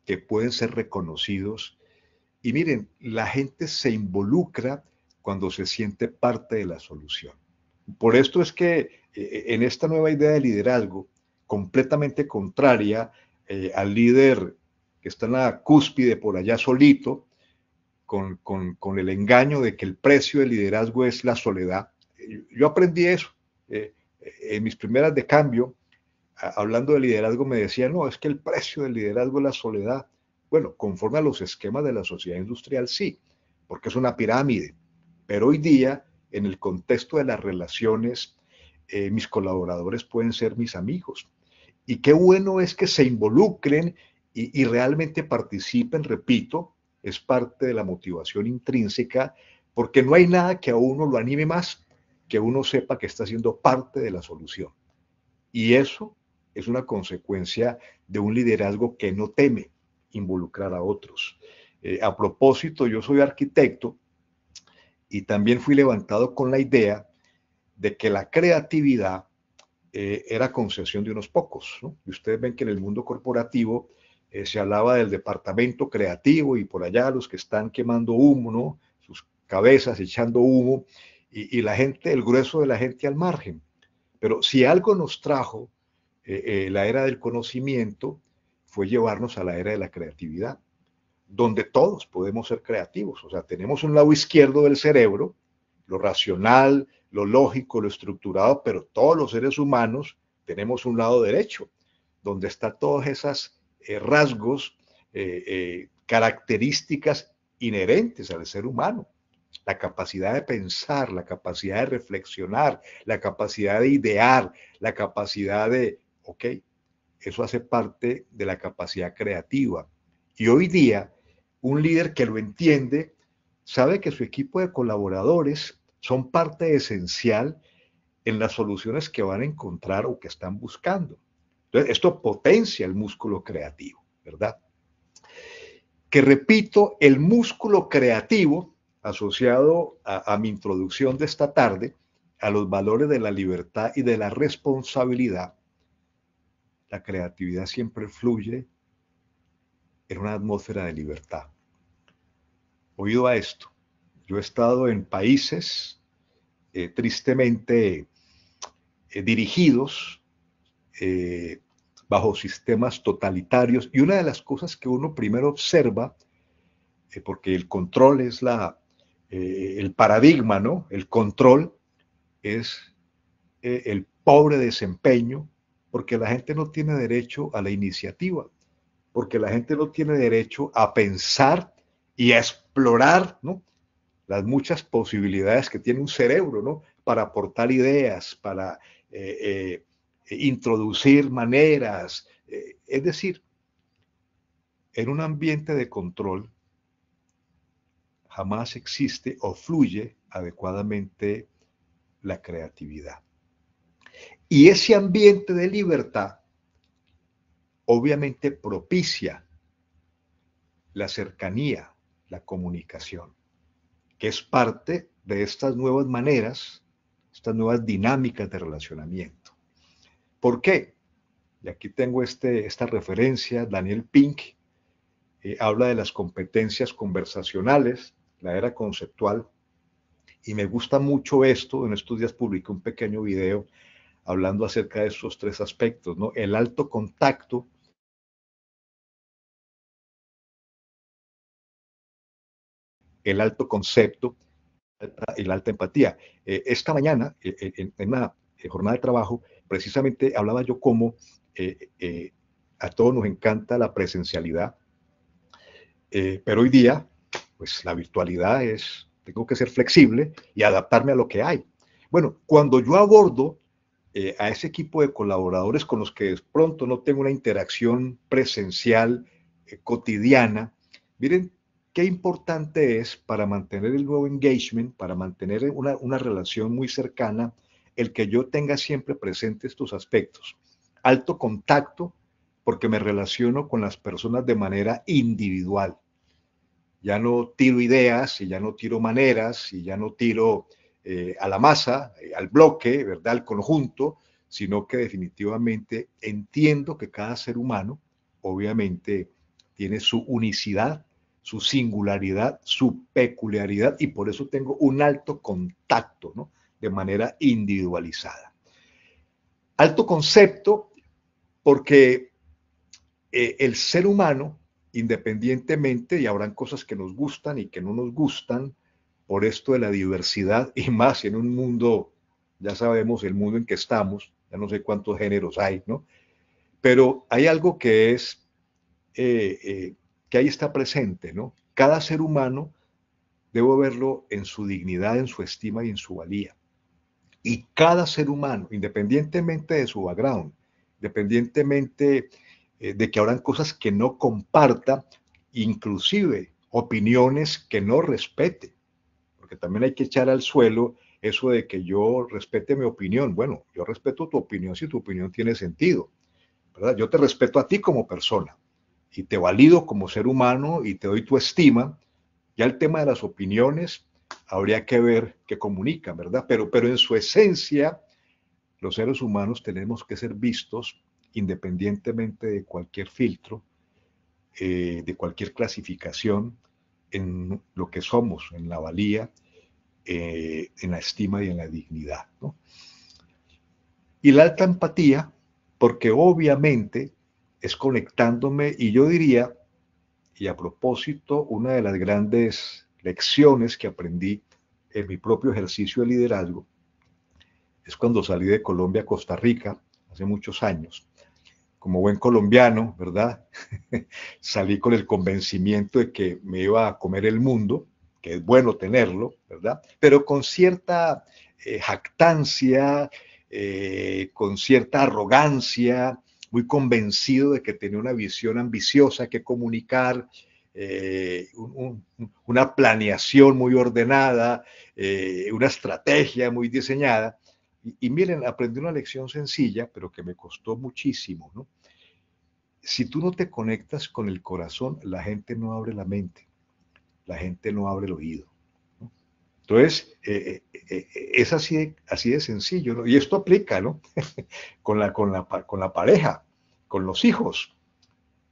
que pueden ser reconocidos. Y miren, la gente se involucra cuando se siente parte de la solución. Por esto es que en esta nueva idea de liderazgo, completamente contraria al líder que está en la cúspide por allá solito, con el engaño de que el precio del liderazgo es la soledad. Yo aprendí eso. Eh, en mis primeras de cambio, hablando de liderazgo, me decían, no, es que el precio del liderazgo es la soledad. Bueno, conforme a los esquemas de la sociedad industrial, sí, porque es una pirámide. Pero hoy día, en el contexto de las relaciones, mis colaboradores pueden ser mis amigos. Y qué bueno es que se involucren y realmente participen, repito, es parte de la motivación intrínseca, porque no hay nada que a uno lo anime más que uno sepa que está siendo parte de la solución. Y eso es una consecuencia de un liderazgo que no teme involucrar a otros. A propósito, yo soy arquitecto y también fui levantado con la idea de que la creatividad era concesión de unos pocos, ¿no? Y ustedes ven que en el mundo corporativo se hablaba del departamento creativo y por allá los que están quemando humo, ¿no? Sus cabezas echando humo y la gente, el grueso de la gente al margen. Pero si algo nos trajo la era del conocimiento, fue llevarnos a la era de la creatividad, donde todos podemos ser creativos. O sea, tenemos un lado izquierdo del cerebro, lo racional, lo lógico, lo estructurado, pero todos los seres humanos tenemos un lado derecho, donde están todas esas rasgos, características inherentes al ser humano. La capacidad de pensar, la capacidad de reflexionar, la capacidad de idear, la capacidad de, ok, eso hace parte de la capacidad creativa. Y hoy día, un líder que lo entiende, sabe que su equipo de colaboradores son parte esencial en las soluciones que van a encontrar o que están buscando. Entonces, esto potencia el músculo creativo, ¿verdad? Que repito, el músculo creativo, asociado a mi introducción de esta tarde, a los valores de la libertad y de la responsabilidad, la creatividad siempre fluye en una atmósfera de libertad. Oído a esto, yo he estado en países tristemente dirigidos eh, bajo sistemas totalitarios y una de las cosas que uno primero observa, porque el control es el paradigma, ¿no? El control es el pobre desempeño, porque la gente no tiene derecho a la iniciativa, porque la gente no tiene derecho a pensar y a explorar, ¿no? Las muchas posibilidades que tiene un cerebro, ¿no? Para aportar ideas, para introducir maneras. Es decir, en un ambiente de control jamás existe o fluye adecuadamente la creatividad. Y ese ambiente de libertad obviamente propicia la cercanía, la comunicación, que es parte de estas nuevas maneras, estas nuevas dinámicas de relacionamiento. ¿Por qué? Y aquí tengo esta referencia, Daniel Pink habla de las competencias conversacionales, la era conceptual, y me gusta mucho esto. En estos días publiqué un pequeño video hablando acerca de estos tres aspectos, ¿no? El alto contacto, el alto concepto y la alta empatía. Esta mañana, en una jornada de trabajo, precisamente hablaba yo cómo a todos nos encanta la presencialidad, pero hoy día, pues la virtualidad es, tengo que ser flexible y adaptarme a lo que hay. Bueno, cuando yo abordo a ese equipo de colaboradores con los que de pronto no tengo una interacción presencial cotidiana, miren qué importante es para mantener el nuevo engagement, para mantener una relación muy cercana, el que yo tenga siempre presente estos aspectos. Alto contacto, porque me relaciono con las personas de manera individual. ya no tiro ideas y ya no tiro maneras y ya no tiro a la masa, al bloque, ¿verdad? Al conjunto, sino que definitivamente entiendo que cada ser humano, obviamente, tiene su unicidad, su singularidad, su peculiaridad, y por eso tengo un alto contacto, ¿no? De manera individualizada. Alto concepto porque el ser humano, independientemente, y habrán cosas que nos gustan y que no nos gustan, por esto de la diversidad, y más en un mundo, ya sabemos el mundo en que estamos, ya no sé cuántos géneros hay, ¿no? Pero hay algo que es, que ahí está presente, ¿no? Cada ser humano debo verlo en su dignidad, en su estima y en su valía. Y cada ser humano, independientemente de su background, independientemente de que habrán cosas que no comparta, inclusive opiniones que no respete, porque también hay que echar al suelo eso de que yo respete mi opinión. Bueno, yo respeto tu opinión si tu opinión tiene sentido, ¿verdad? Yo te respeto a ti como persona y te valido como ser humano y te doy tu estima. Ya el tema de las opiniones habría que ver qué comunican, ¿verdad? Pero en su esencia, los seres humanos tenemos que ser vistos independientemente de cualquier filtro, de cualquier clasificación, en lo que somos, en la valía, en la estima y en la dignidad, ¿no? Y la alta empatía, porque obviamente es conectándome, y yo diría, y a propósito, una de las grandes lecciones que aprendí en mi propio ejercicio de liderazgo es cuando salí de Colombia a Costa Rica hace muchos años. Como buen colombiano, ¿verdad? Salí con el convencimiento de que me iba a comer el mundo, que es bueno tenerlo, ¿verdad? Pero con cierta jactancia, con cierta arrogancia, muy convencido de que tenía una visión ambiciosa que comunicar, una planeación muy ordenada, una estrategia muy diseñada. Y miren, aprendí una lección sencilla, pero que me costó muchísimo, ¿no? Si tú no te conectas con el corazón, la gente no abre la mente, la gente no abre el oído, ¿no? Entonces, es así de sencillo, ¿no? Y esto aplica, ¿no? con la pareja, con los hijos,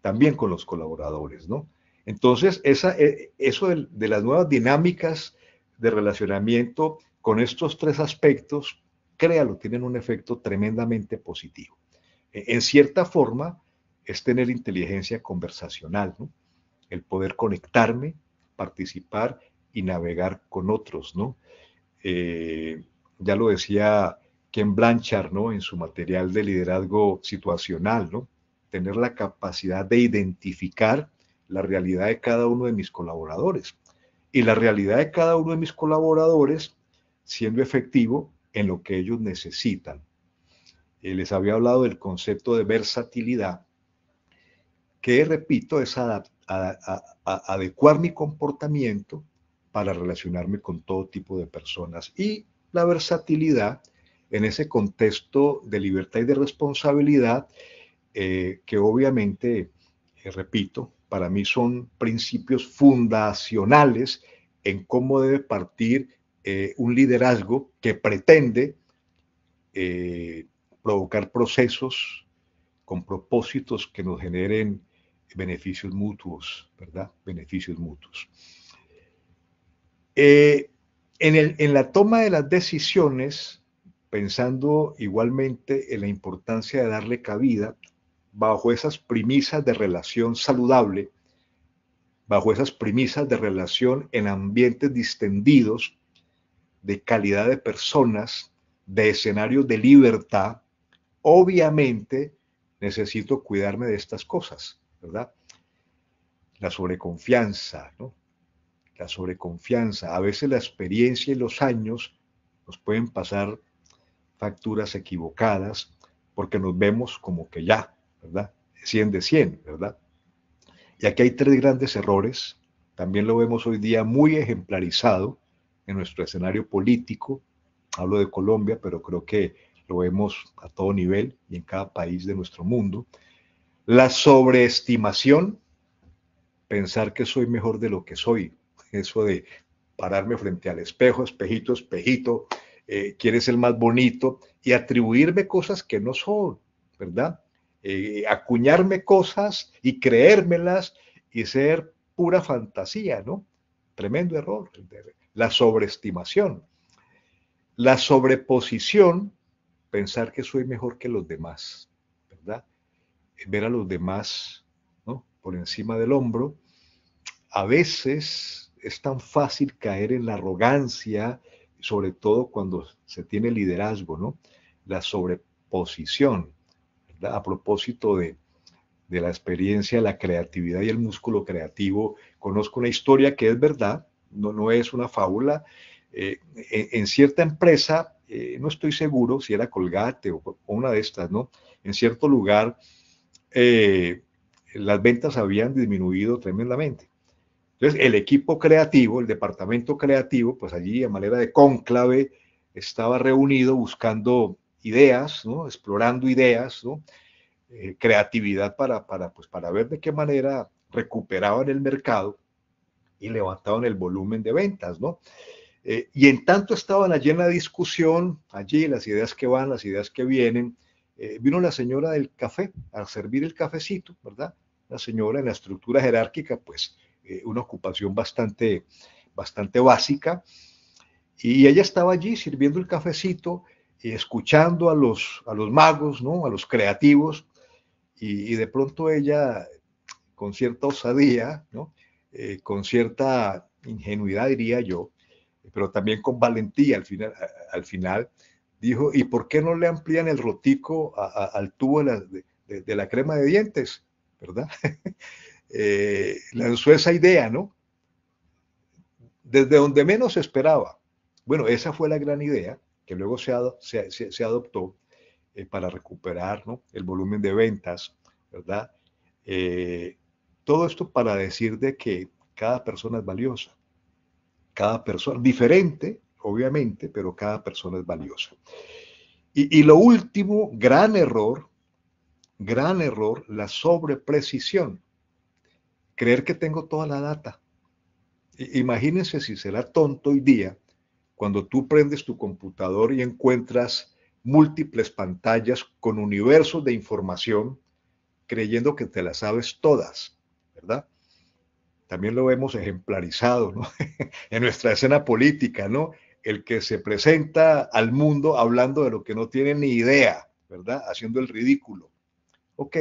también con los colaboradores, ¿no? Entonces, eso de las nuevas dinámicas de relacionamiento con estos tres aspectos, créalo, tienen un efecto tremendamente positivo. En cierta forma, es tener inteligencia conversacional, ¿no? El poder conectarme, participar y navegar con otros, ¿no? Ya lo decía Ken Blanchard, ¿no? En su material de liderazgo situacional, ¿no? Tener la capacidad de identificar la realidad de cada uno de mis colaboradores. Y la realidad de cada uno de mis colaboradores siendo efectivo en lo que ellos necesitan. Les había hablado del concepto de versatilidad, que repito, es adecuar mi comportamiento para relacionarme con todo tipo de personas. Y la versatilidad en ese contexto de libertad y de responsabilidad, que obviamente, repito, para mí son principios fundacionales en cómo debe partir un liderazgo que pretende eh, provocar procesos con propósitos que nos generen beneficios mutuos, ¿verdad? Beneficios mutuos. En la toma de las decisiones, pensando igualmente en la importancia de darle cabida bajo esas premisas de relación saludable, bajo esas premisas de relación en ambientes distendidos, de calidad de personas, de escenarios de libertad, obviamente necesito cuidarme de estas cosas, ¿verdad? La sobreconfianza, ¿no? La sobreconfianza. A veces la experiencia y los años nos pueden pasar facturas equivocadas porque nos vemos como que ya, ¿verdad? 100 de 100, ¿verdad? Y aquí hay tres grandes errores. También lo vemos hoy día muy ejemplarizado en nuestro escenario político. Hablo de Colombia, pero creo que lo vemos a todo nivel y en cada país de nuestro mundo. La sobreestimación, pensar que soy mejor de lo que soy. Eso de pararme frente al espejo, espejito, espejito, quién es el más bonito, y atribuirme cosas que no son, ¿verdad? Acuñarme cosas y creérmelas y ser pura fantasía, ¿no? Tremendo error. La sobreestimación. La sobreposición, pensar que soy mejor que los demás, ¿verdad? Ver a los demás, ¿no?, por encima del hombro. A veces es tan fácil caer en la arrogancia, sobre todo cuando se tiene liderazgo, ¿no? La sobreposición, ¿verdad? A propósito de la experiencia, la creatividad y el músculo creativo, conozco una historia que es verdad, no es una fábula. En cierta empresa, no estoy seguro si era Colgate o una de estas, ¿no? En cierto lugar, las ventas habían disminuido tremendamente. Entonces, el equipo creativo, el departamento creativo, pues allí a manera de cónclave estaba reunido buscando ideas, ¿no? Explorando ideas, ¿no? Creatividad para ver de qué manera recuperaban el mercado y levantaban el volumen de ventas, ¿no? Y en tanto estaban allí en la discusión, allí las ideas que van, las ideas que vienen, vino la señora del café a servir el cafecito, ¿verdad? La señora en la estructura jerárquica, pues una ocupación bastante básica, y ella estaba allí sirviendo el cafecito, escuchando a los magos, ¿no? A los creativos, y de pronto ella, con cierta osadía, ¿no? Con cierta ingenuidad, diría yo, pero también con valentía al final, dijo, ¿y por qué no le amplían el rotico al tubo de la crema de dientes? ¿Verdad? Lanzó esa idea, ¿no? Desde donde menos esperaba. Bueno, esa fue la gran idea que luego se adoptó para recuperar, ¿no?, el volumen de ventas, ¿verdad? Eh, Todo esto para decir de que cada persona es valiosa, cada persona, diferente, obviamente, pero cada persona es valiosa. Y lo último, gran error, la sobreprecisión, creer que tengo toda la data. Imagínense si será tonto hoy día cuando tú prendes tu computador y encuentras múltiples pantallas con universos de información, creyendo que te las sabes todas, ¿verdad? También lo vemos ejemplarizado, ¿no? En nuestra escena política, ¿no? El que se presenta al mundo hablando de lo que no tiene ni idea, ¿verdad? Haciendo el ridículo. Ok,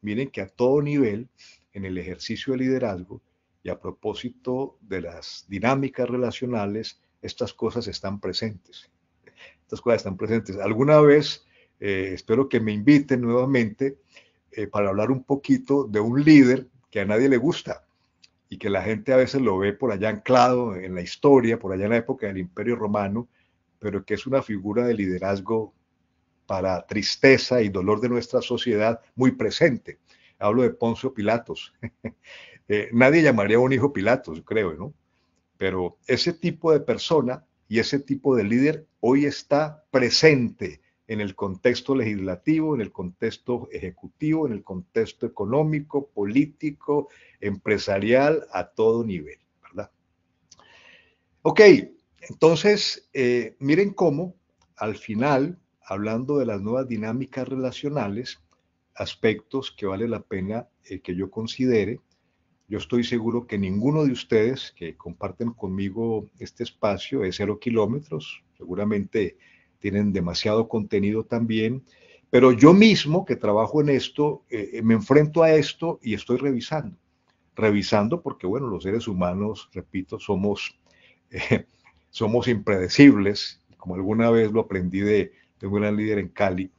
miren que a todo nivel, en el ejercicio de liderazgo y a propósito de las dinámicas relacionales, estas cosas están presentes. Estas cosas están presentes. Alguna vez, espero que me inviten nuevamente para hablar un poquito de un líder que a nadie le gusta y que la gente a veces lo ve por allá anclado en la historia, por allá en la época del Imperio Romano, pero que es una figura de liderazgo para tristeza y dolor de nuestra sociedad muy presente. Hablo de Poncio Pilatos. Nadie llamaría a un hijo Pilatos, creo, ¿no? Pero ese tipo de persona y ese tipo de líder hoy está presente en el contexto legislativo, en el contexto ejecutivo, en el contexto económico, político, empresarial, a todo nivel, ¿verdad? Ok, entonces, miren cómo al final, hablando de las nuevas dinámicas relacionales, aspectos que vale la pena que yo considere. Yo estoy seguro que ninguno de ustedes que comparten conmigo este espacio es 0 kilómetros, seguramente tienen demasiado contenido también, pero yo mismo que trabajo en esto, me enfrento a esto y estoy revisando porque, bueno, los seres humanos, repito, eh, somos impredecibles, como alguna vez lo aprendí de un gran líder en Cali,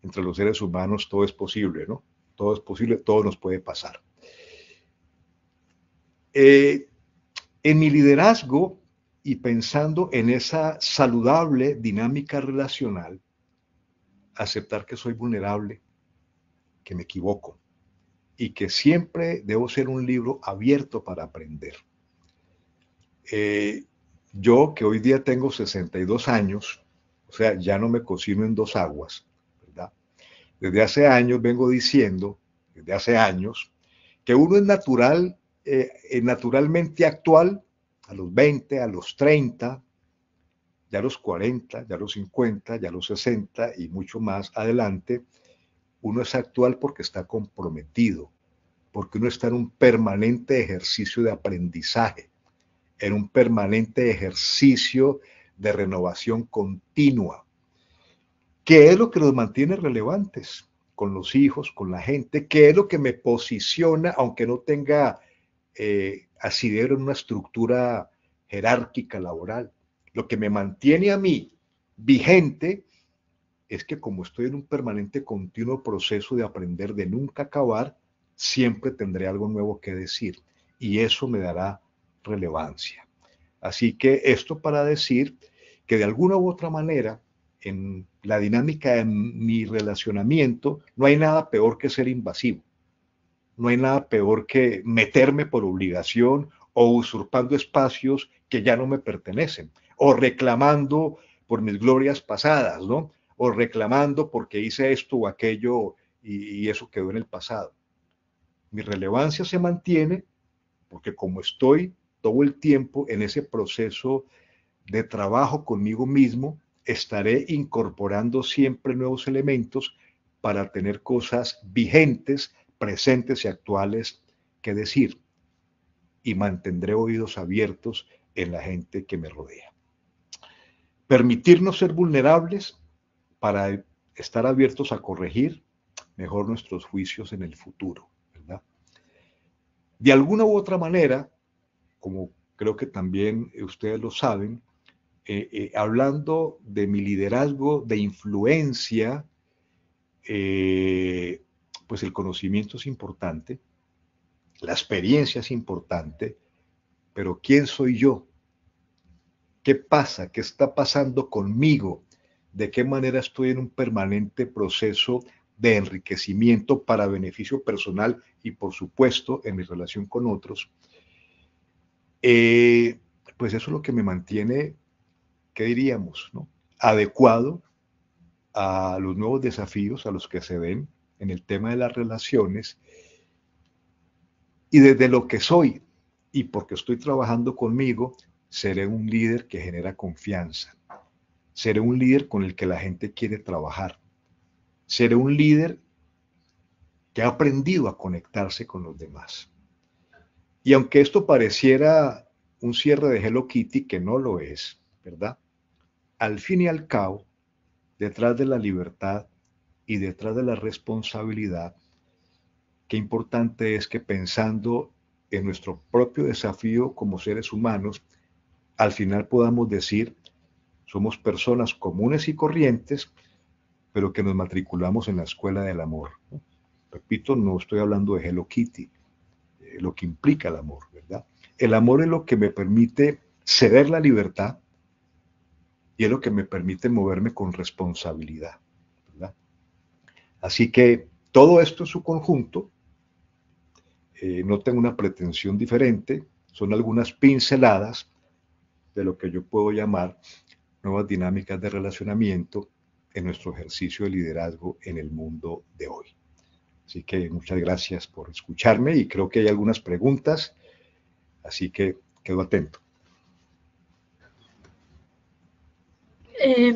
entre los seres humanos todo es posible, ¿no? Todo es posible, todo nos puede pasar. En mi liderazgo y pensando en esa saludable dinámica relacional, aceptar que soy vulnerable, que me equivoco y que siempre debo ser un libro abierto para aprender. Yo que hoy día tengo 62 años, o sea, ya no me cocino en 2 aguas, ¿verdad? Desde hace años vengo diciendo, desde hace años, que uno es natural naturalmente actual a los 20, a los 30, ya a los 40, ya a los 50, ya a los 60 y mucho más adelante. Uno es actual porque está comprometido, porque uno está en un permanente ejercicio de aprendizaje, en un permanente ejercicio de renovación continua. ¿Qué es lo que nos mantiene relevantes con los hijos, con la gente? ¿Qué es lo que me posiciona, aunque no tenga asidero en una estructura jerárquica laboral? Lo que me mantiene a mí vigente es que como estoy en un permanente continuo proceso de aprender, de nunca acabar, siempre tendré algo nuevo que decir y eso me dará relevancia. Así que esto para decir que de alguna u otra manera, en la dinámica de mi relacionamiento, no hay nada peor que ser invasivo. No hay nada peor que meterme por obligación o usurpando espacios que ya no me pertenecen, o reclamando por mis glorias pasadas, ¿no? O reclamando porque hice esto o aquello y eso quedó en el pasado. Mi relevancia se mantiene porque como estoy todo el tiempo en ese proceso de trabajo conmigo mismo, estaré incorporando siempre nuevos elementos para tener cosas vigentes, presentes y actuales que decir. Y mantendré oídos abiertos en la gente que me rodea. Permitirnos ser vulnerables para estar abiertos a corregir mejor nuestros juicios en el futuro, ¿verdad? De alguna u otra manera, como creo que también ustedes lo saben, hablando de mi liderazgo, de influencia, pues el conocimiento es importante, la experiencia es importante, pero ¿quién soy yo? ¿Qué pasa? ¿Qué está pasando conmigo? ¿De qué manera estoy en un permanente proceso de enriquecimiento para beneficio personal y, por supuesto, en mi relación con otros? Pues eso es lo que me mantiene, ¿qué diríamos, no? Adecuado a los nuevos desafíos a los que se ven en el tema de las relaciones y desde lo que soy y porque estoy trabajando conmigo, seré un líder que genera confianza, seré un líder con el que la gente quiere trabajar, seré un líder que ha aprendido a conectarse con los demás. Y aunque esto pareciera un cierre de Hello Kitty, que no lo es, ¿verdad? Al fin y al cabo, detrás de la libertad y detrás de la responsabilidad, qué importante es que pensando en nuestro propio desafío como seres humanos, al final podamos decir, somos personas comunes y corrientes, pero que nos matriculamos en la escuela del amor. Repito, no estoy hablando de Hello Kitty, lo que implica el amor, ¿verdad? El amor es lo que me permite ceder la libertad y es lo que me permite moverme con responsabilidad, ¿verdad? Así que todo esto en su conjunto, no tengo una pretensión diferente, son algunas pinceladas de lo que yo puedo llamar nuevas dinámicas de relacionamiento en nuestro ejercicio de liderazgo en el mundo de hoy. Así que muchas gracias por escucharme y creo que hay algunas preguntas, así que quedo atento.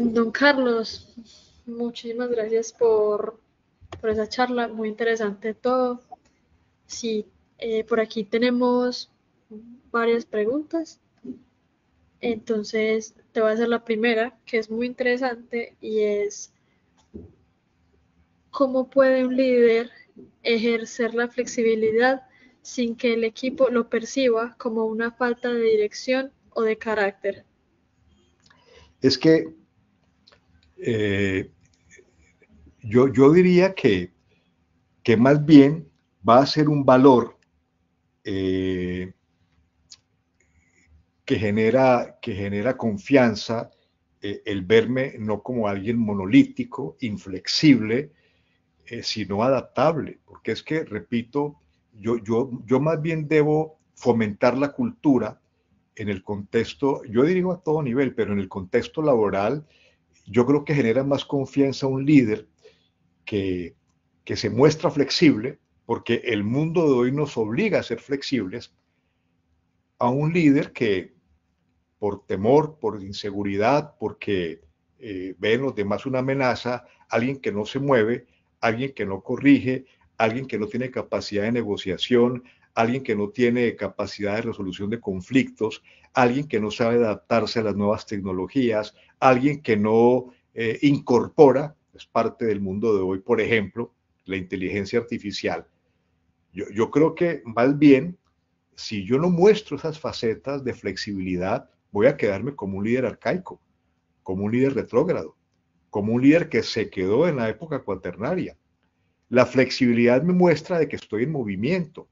Don Carlos, muchísimas gracias por esa charla, muy interesante todo. Sí, por aquí tenemos varias preguntas. Entonces, te voy a hacer la primera, que es muy interesante, y es, ¿cómo puede un líder ejercer la flexibilidad sin que el equipo lo perciba como una falta de dirección o de carácter? Es que yo diría que más bien va a ser un valor que genera confianza, el verme no como alguien monolítico, inflexible, sino adaptable, porque es que, repito, yo más bien debo fomentar la cultura en el contexto, yo digo a todo nivel, pero en el contexto laboral, yo creo que genera más confianza un líder que se muestra flexible, porque el mundo de hoy nos obliga a ser flexibles a un líder que por temor, por inseguridad, porque ve en los demás una amenaza, alguien que no se mueve, alguien que no corrige, alguien que no tiene capacidad de negociación, alguien que no tiene capacidad de resolución de conflictos, alguien que no sabe adaptarse a las nuevas tecnologías, alguien que no incorpora, es parte del mundo de hoy, por ejemplo, la inteligencia artificial. Yo creo que más bien, si yo no muestro esas facetas de flexibilidad, voy a quedarme como un líder arcaico, como un líder retrógrado, como un líder que se quedó en la época cuaternaria. La flexibilidad me muestra de que estoy en movimiento.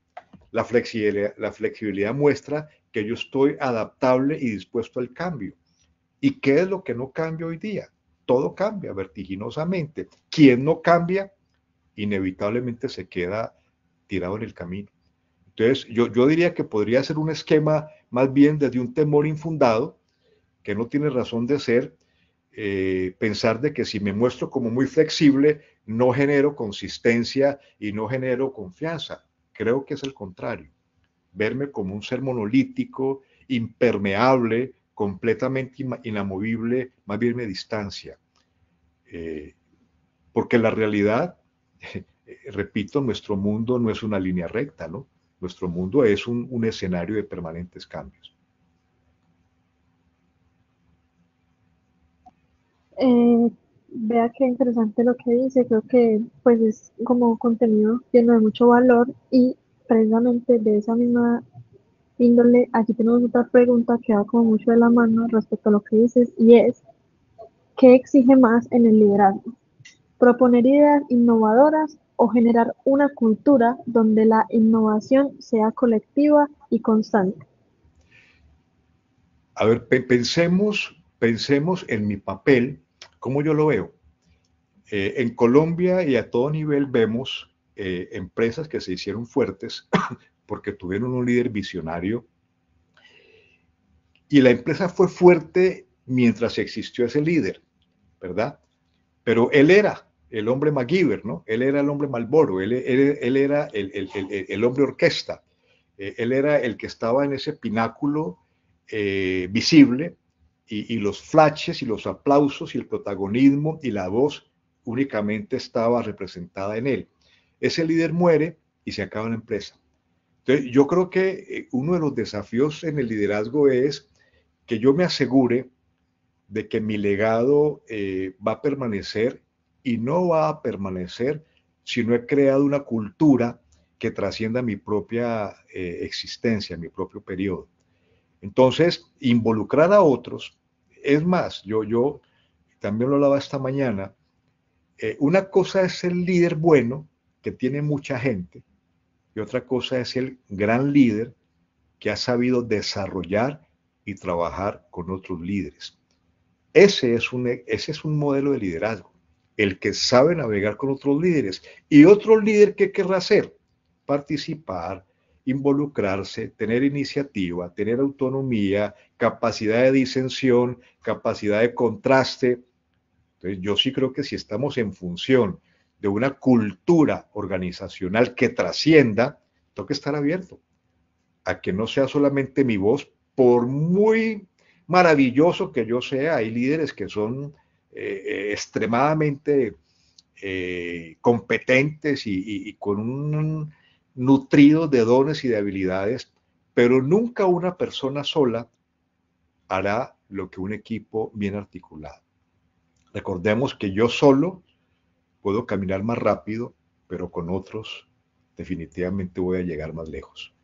La flexibilidad muestra que yo estoy adaptable y dispuesto al cambio. ¿Y qué es lo que no cambia hoy día? Todo cambia vertiginosamente. Quien no cambia, inevitablemente se queda tirado en el camino. Entonces, yo diría que podría ser un esquema más bien desde un temor infundado, que no tiene razón de ser, pensar de que si me muestro como muy flexible, no genero consistencia y no genero confianza. Creo que es el contrario. Verme como un ser monolítico, impermeable, completamente inamovible, más bien me distancia. Eh, porque la realidad, repito, nuestro mundo no es una línea recta, ¿no? Nuestro mundo es un escenario de permanentes cambios. Vea qué interesante lo que dice, creo que pues es como contenido lleno de mucho valor y precisamente de esa misma índole, aquí tenemos otra pregunta que va como mucho de la mano respecto a lo que dices y es, ¿qué exige más en el liderazgo? ¿Proponer ideas innovadoras o generar una cultura donde la innovación sea colectiva y constante? A ver, pensemos en mi papel, cómo yo lo veo. En Colombia y a todo nivel vemos empresas que se hicieron fuertes porque tuvieron un líder visionario y la empresa fue fuerte mientras existió ese líder, ¿verdad? Pero él era el hombre MacGyver, ¿no? Él era el hombre Marlboro, él era el hombre orquesta, él era el que estaba en ese pináculo visible y los flashes y los aplausos y el protagonismo y la voz únicamente estaba representada en él. Ese líder muere y se acaba la empresa. Entonces, yo creo que uno de los desafíos en el liderazgo es que yo me asegure de que mi legado va a permanecer y no va a permanecer si no he creado una cultura que trascienda mi propia existencia, mi propio periodo. Entonces, involucrar a otros, es más, yo también lo hablaba esta mañana, una cosa es el líder bueno, que tiene mucha gente, y otra cosa es el gran líder que ha sabido desarrollar y trabajar con otros líderes. Ese es un modelo de liderazgo, el que sabe navegar con otros líderes. ¿Y otro líder qué querrá hacer? Participar, involucrarse, tener iniciativa, tener autonomía, capacidad de disensión, capacidad de contraste. Entonces, yo sí creo que si estamos en función de una cultura organizacional que trascienda, tengo que estar abierto a que no sea solamente mi voz, por muy maravilloso que yo sea, hay líderes que son extremadamente competentes y con un nutrido de dones y de habilidades, pero nunca una persona sola hará lo que un equipo bien articulado. Recordemos que yo solo puedo caminar más rápido, pero con otros definitivamente voy a llegar más lejos.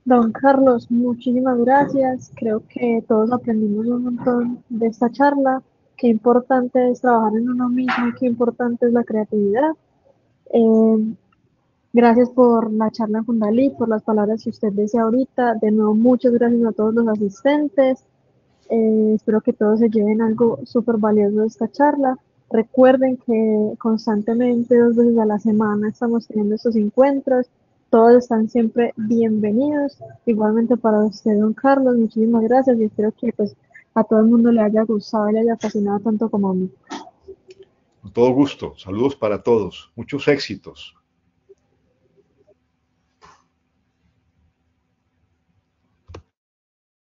Don Carlos, muchísimas gracias. Creo que todos aprendimos un montón de esta charla. Qué importante es trabajar en uno mismo y qué importante es la creatividad. Eh, Gracias por la charla en Fundalí, por las palabras que usted decía ahorita. De nuevo, muchas gracias a todos los asistentes. Espero que todos se lleven algo súper valioso de esta charla. Recuerden que constantemente, 2 veces a la semana, estamos teniendo estos encuentros. Todos están siempre bienvenidos. Igualmente para usted, don Carlos, muchísimas gracias y espero que pues, a todo el mundo le haya gustado y le haya fascinado tanto como a mí. Con todo gusto. Saludos para todos. Muchos éxitos.